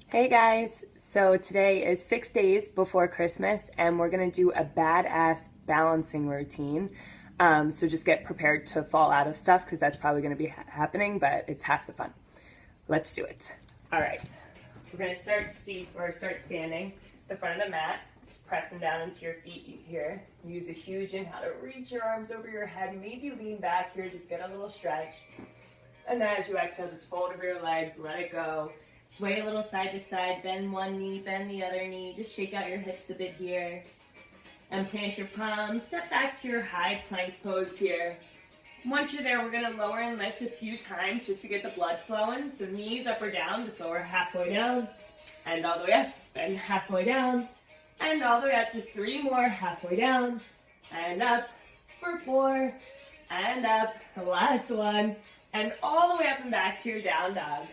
Hey guys, so today is 6 days before Christmas and we're gonna do a badass balancing routine. So just get prepared to fall out of stuff because that's probably gonna be happening, but it's half the fun. Let's do it. All right, we're gonna start standing at the front of the mat, just pressing down into your feet here. Use a huge inhale to reach your arms over your head, maybe lean back here, just get a little stretch. And then as you exhale, just fold over your legs, let it go. Sway a little side to side, bend one knee, bend the other knee. Just shake out your hips a bit here. And plant your palms. Step back to your high plank pose here. Once you're there, we're gonna lower and lift a few times just to get the blood flowing. So knees up or down, just lower halfway down. And all the way up, bend halfway down. And all the way up, just 3 more, halfway down. And up for 4. And up, the last one. And all the way up and back to your down dog.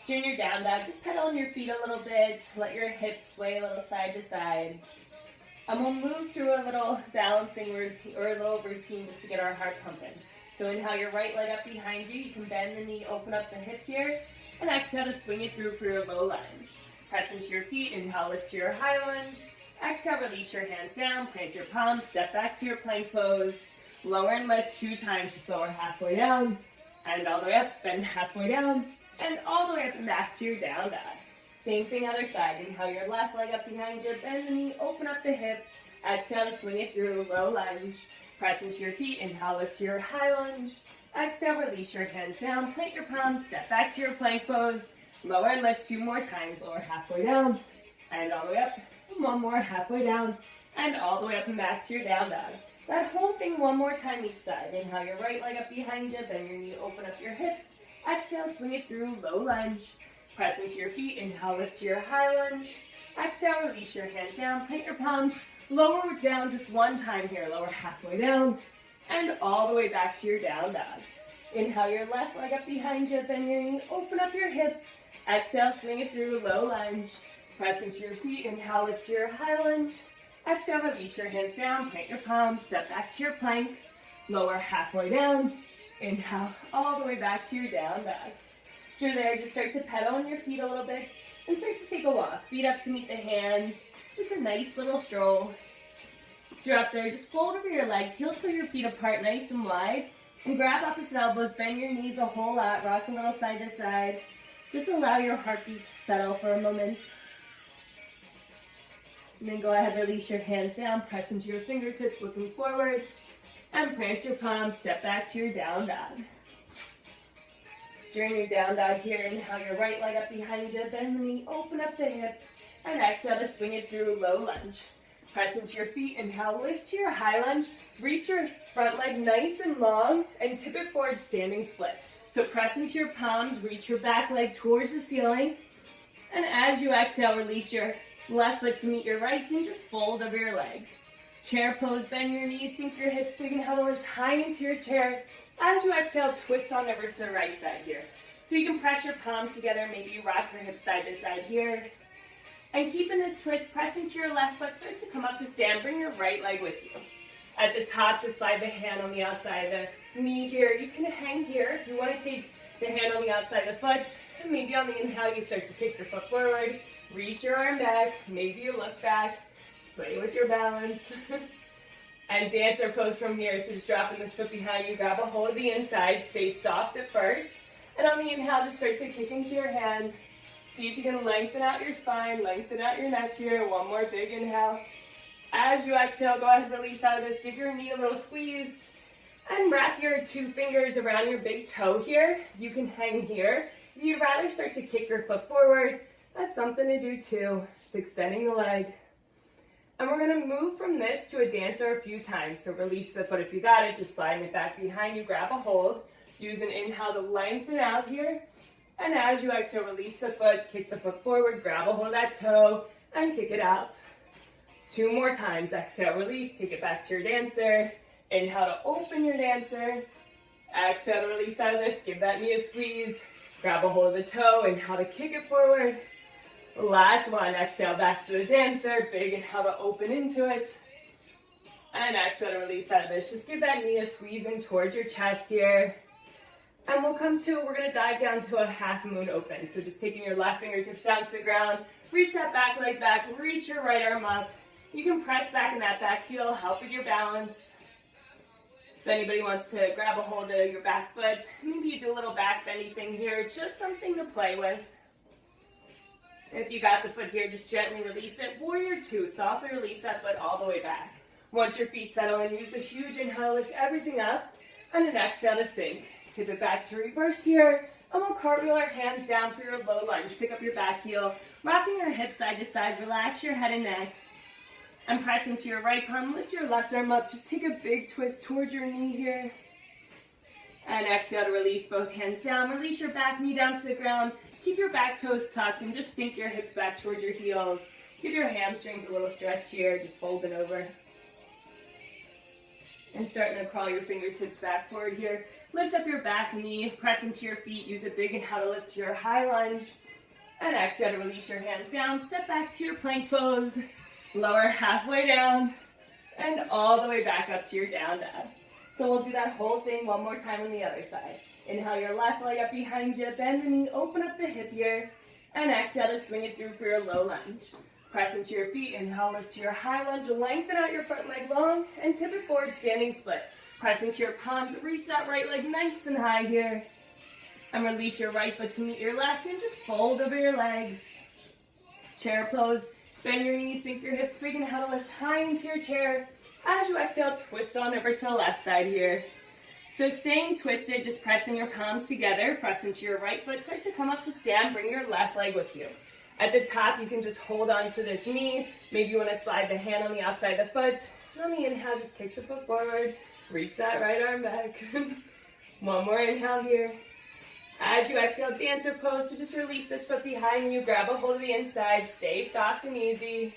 During your down dog, just pedal on your feet a little bit. Let your hips sway a little side to side. And we'll move through a little balancing routine, or a little routine just to get our heart pumping. So inhale your right leg up behind you. You can bend the knee, open up the hip here. And exhale to swing it through for your low lunge. Press into your feet. Inhale, lift to your high lunge. Exhale, release your hands down. Plant your palms. Step back to your plank pose. Lower and lift 2 times. Just lower halfway down. And all the way up. Bend halfway down. And all the way up and back to your down dog. Same thing other side. Inhale your left leg up behind you. Bend the knee, open up the hip. Exhale to swing it through, low lunge. Press into your feet. Inhale, lift to your high lunge. Exhale, release your hands down. Plant your palms, step back to your plank pose. Lower and lift 2 more times. Lower halfway down. And all the way up. 1 more, halfway down. And all the way up and back to your down dog. That whole thing 1 more time each side. Inhale your right leg up behind you. Bend your knee, open up your hip. Exhale, swing it through, low lunge. Press into your feet. Inhale, lift to your high lunge. Exhale, release your hands down. Plant your palms. Lower down just 1 time here. Lower halfway down. And all the way back to your down dog. Inhale your left leg up behind you. Bend your knee. Open up your hip. Exhale, swing it through, low lunge. Press into your feet. Inhale, lift to your high lunge. Exhale, release your hands down. Plant your palms. Step back to your plank. Lower halfway down. Inhale, all the way back to your down dog. Through there, just start to pedal on your feet a little bit and start to take a walk. Feet up to meet the hands. Just a nice little stroll. Drop there, just fold over your legs. Heel toe your feet apart nice and wide. And grab opposite elbows. Bend your knees a whole lot. Rock a little side to side. Just allow your heartbeat to settle for a moment. And then go ahead, release your hands down. Press into your fingertips, looking forward. And plant your palms, step back to your down dog. During your down dog here, inhale your right leg up behind you, bend the knee, open up the hip, and exhale to swing it through, low lunge. Press into your feet, inhale, lift to your high lunge, reach your front leg nice and long, and tip it forward, standing split. So press into your palms, reach your back leg towards the ceiling, and as you exhale, release your left foot to meet your right, and just fold over your legs. Chair pose, bend your knees, sink your hips, big inhale to lift high into your chair. As you exhale, twist on over to the right side here. So you can press your palms together, maybe you rock your hips side to side here. And keeping this twist, press into your left foot, start to come up to stand, bring your right leg with you. At the top, just slide the hand on the outside of the knee here. You can hang here if you want to take the hand on the outside of the foot. And maybe on the inhale, you start to kick your foot forward, reach your arm back, maybe you look back. Play with your balance. And dancer pose from here. So just dropping this foot behind you, grab a hold of the inside, stay soft at first. And on the inhale, just start to kick into your hand. See if you can lengthen out your spine, lengthen out your neck here. 1 more big inhale. As you exhale, go ahead and release out of this. Give your knee a little squeeze. And wrap your 2 fingers around your big toe here. You can hang here. If you'd rather start to kick your foot forward, that's something to do too. Just extending the leg. And we're going to move from this to a dancer a few times. So release the foot if you got it, just sliding it back behind you, grab a hold. Use an inhale to lengthen out here. And as you exhale, release the foot, kick the foot forward, grab a hold of that toe, and kick it out. 2 more times. Exhale, release, take it back to your dancer. Inhale to open your dancer. Exhale to release out of this, give that knee a squeeze. Grab a hold of the toe, inhale to kick it forward. Last one, exhale back to the dancer, big inhale to open into it. And exhale to release out of this. Just give that knee a squeeze in towards your chest here. And we'll come to, we're gonna dive down to a half moon open. So just taking your left fingertips down to the ground, reach that back leg back, reach your right arm up. You can press back in that back heel, help with your balance. If anybody wants to grab a hold of your back foot, maybe you do a little back bendy thing here, just something to play with. If you got the foot here, just gently release it. Warrior two, softly release that foot all the way back. Once your feet settle in, use a huge inhale, lift everything up, and an exhale to sink. Tip it back to reverse here, and we'll cartwheel our hands down for your low lunge. Pick up your back heel, rocking your hips side to side, relax your head and neck. And press into your right palm, lift your left arm up, just take a big twist towards your knee here. And exhale to release both hands down, release your back knee down to the ground, keep your back toes tucked and just sink your hips back towards your heels. Give your hamstrings a little stretch here, just folding over. And starting to crawl your fingertips back forward here. Lift up your back knee, press into your feet, use a big inhale to lift to your high lunge. And exhale to release your hands down, step back to your plank pose. Lower halfway down, and all the way back up to your down dog. So we'll do that whole thing one more time on the other side. Inhale your left leg up behind you, bend the knee, open up the hip here, and exhale to swing it through for your low lunge. Press into your feet, inhale, lift to your high lunge, lengthen out your front leg long, and tip it forward, standing split. Press into your palms, reach that right leg nice and high here, and release your right foot to meet your left, and just fold over your legs. Chair pose. Bend your knees, sink your hips, big inhale to lift high into your chair. As you exhale, twist on over to the left side here. So staying twisted, just pressing your palms together, press into your right foot, start to come up to stand, bring your left leg with you. At the top, you can just hold on to this knee. Maybe you want to slide the hand on the outside of the foot. And on the inhale, just kick the foot forward, reach that right arm back. One more inhale here. As you exhale, dancer pose, so just release this foot behind you, grab a hold of the inside, stay soft and easy.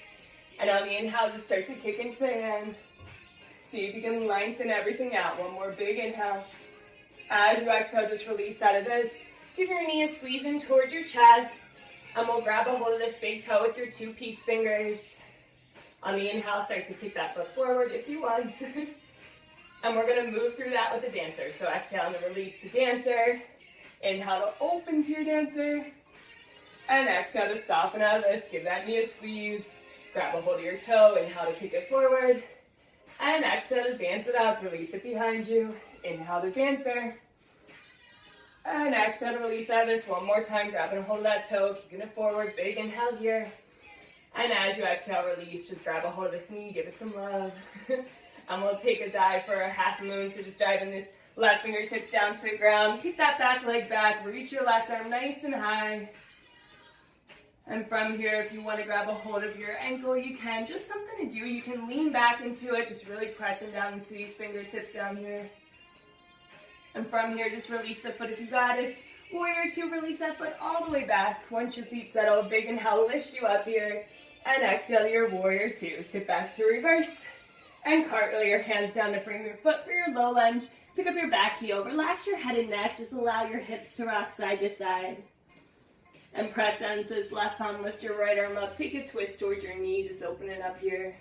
And on the inhale, just start to kick into the hand. See if you can lengthen everything out. One more big inhale. As you exhale, just release out of this. Give your knee a squeeze in towards your chest. And we'll grab a hold of this big toe with your two-piece fingers. On the inhale, start to kick that foot forward if you want. And we're going to move through that with a dancer. So exhale and release to dancer. Inhale to open to your dancer. And exhale to soften out of this. Give that knee a squeeze. Grab a hold of your toe. Inhale to kick it forward. And exhale to dance it up. Release it behind you. Inhale to dancer. And exhale to release out of this. One more time. Grabbing a hold of that toe. Kicking it forward. Big inhale here. And as you exhale, release. Just grab a hold of this knee. Give it some love. And we'll take a dive for a half moon. So just dive in this left fingertips down to the ground. Keep that back leg back. Reach your left arm nice and high. And from here, if you want to grab a hold of your ankle, you can. Just something to do. You can lean back into it. Just really pressing down into these fingertips down here. And from here, just release the foot if you got it. Warrior two, release that foot all the way back. Once your feet settle, big inhale lifts you up here. And exhale to your warrior two. Tip back to reverse. And cartwheel your hands down to frame your foot for your low lunge. Pick up your back heel, relax your head and neck, just allow your hips to rock side to side. And press down to this left palm, lift your right arm up, take a twist towards your knee, just open it up here.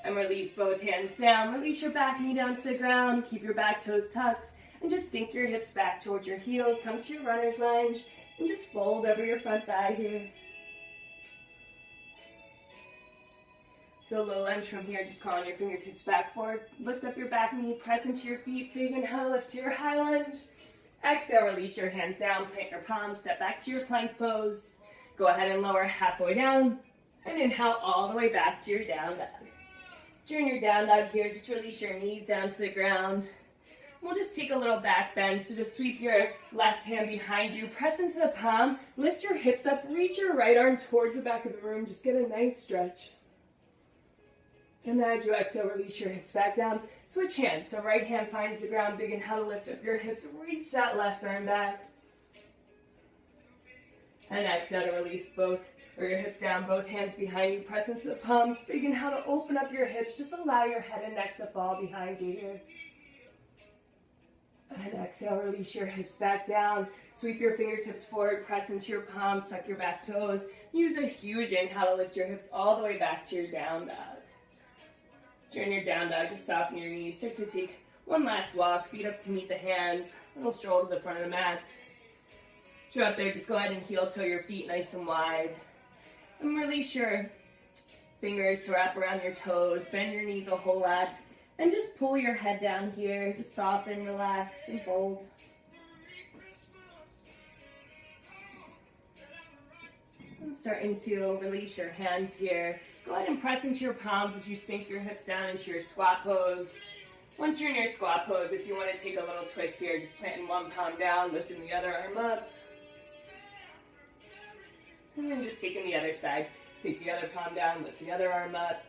And release both hands down, release your back knee down to the ground, keep your back toes tucked, and just sink your hips back towards your heels, come to your runner's lunge, and just fold over your front thigh here. So low lunge from here, just crawling your fingertips back forward. Lift up your back knee, press into your feet, big inhale, lift to your high lunge. Exhale, release your hands down, plant your palms, step back to your plank pose. Go ahead and lower halfway down. And inhale all the way back to your down dog. During your down dog here, just release your knees down to the ground. We'll just take a little back bend, so just sweep your left hand behind you, press into the palm, lift your hips up, reach your right arm towards the back of the room, just get a nice stretch. And then as you exhale, release your hips back down. Switch hands. So right hand finds the ground. Big inhale to lift up your hips. Reach that left arm back. And exhale to release both, or your hips down, both hands behind you. Press into the palms. Big inhale to open up your hips. Just allow your head and neck to fall behind you here. And exhale, release your hips back down. Sweep your fingertips forward. Press into your palms. Tuck your back toes. Use a huge inhale to lift your hips all the way back to your down dog. During your down dog, just soften your knees. Start to take One last walk, feet up to meet the hands, little stroll to the front of the mat. Once you're up there, just go ahead and heel toe your feet nice and wide. And release your fingers to wrap around your toes, bend your knees a whole lot, and just pull your head down here. Just soften, relax, and fold. And starting to release your hands here. Go ahead and press into your palms as you sink your hips down into your squat pose. Once you're in your squat pose, if you want to take a little twist here, just planting one palm down, lifting the other arm up. And then just taking the other side. Take the other palm down, lift the other arm up.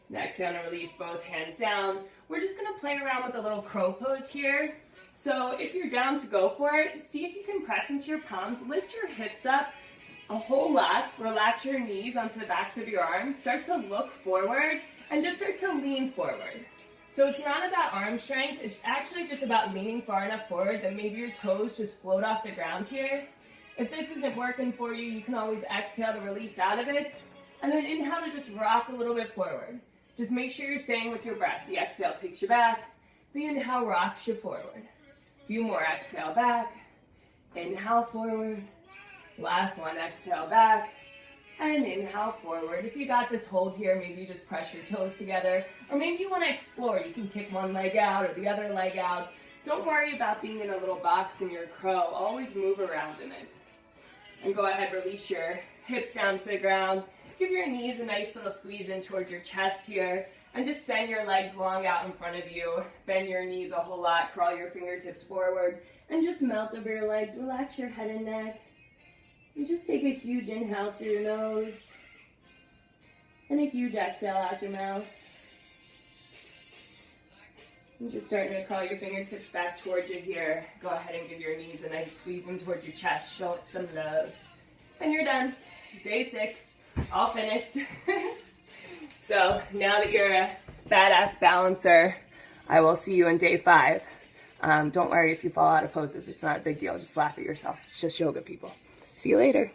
And exhale to release both hands down. We're just going to play around with a little crow pose here. So if you're down to go for it, see if you can press into your palms, lift your hips up a whole lot, relax your knees onto the backs of your arms, start to look forward, and just start to lean forward. So it's not about arm strength, it's actually just about leaning far enough forward that maybe your toes just float off the ground here. If this isn't working for you, you can always exhale to release out of it, and then inhale to just rock a little bit forward. Just make sure you're staying with your breath. The exhale takes you back, the inhale rocks you forward. A few more, exhale back, inhale forward, last one, exhale back, and inhale forward. If you got this hold here, maybe you just press your toes together, or maybe you want to explore. You can kick one leg out or the other leg out. Don't worry about being in a little box in your crow. Always move around in it. And go ahead, release your hips down to the ground. Give your knees a nice little squeeze in towards your chest here. And just send your legs long out in front of you. Bend your knees a whole lot. Crawl your fingertips forward. And just melt over your legs. Relax your head and neck. And just take a huge inhale through your nose. And a huge exhale out your mouth. And just starting to crawl your fingertips back towards you here. Go ahead and give your knees a nice squeeze in towards your chest. Show it some love. And you're done. Day 6. All finished. So now that you're a badass balancer, I will see you in day 5. Don't worry if you fall out of poses. It's not a big deal. Just laugh at yourself. It's just yoga, people. See you later.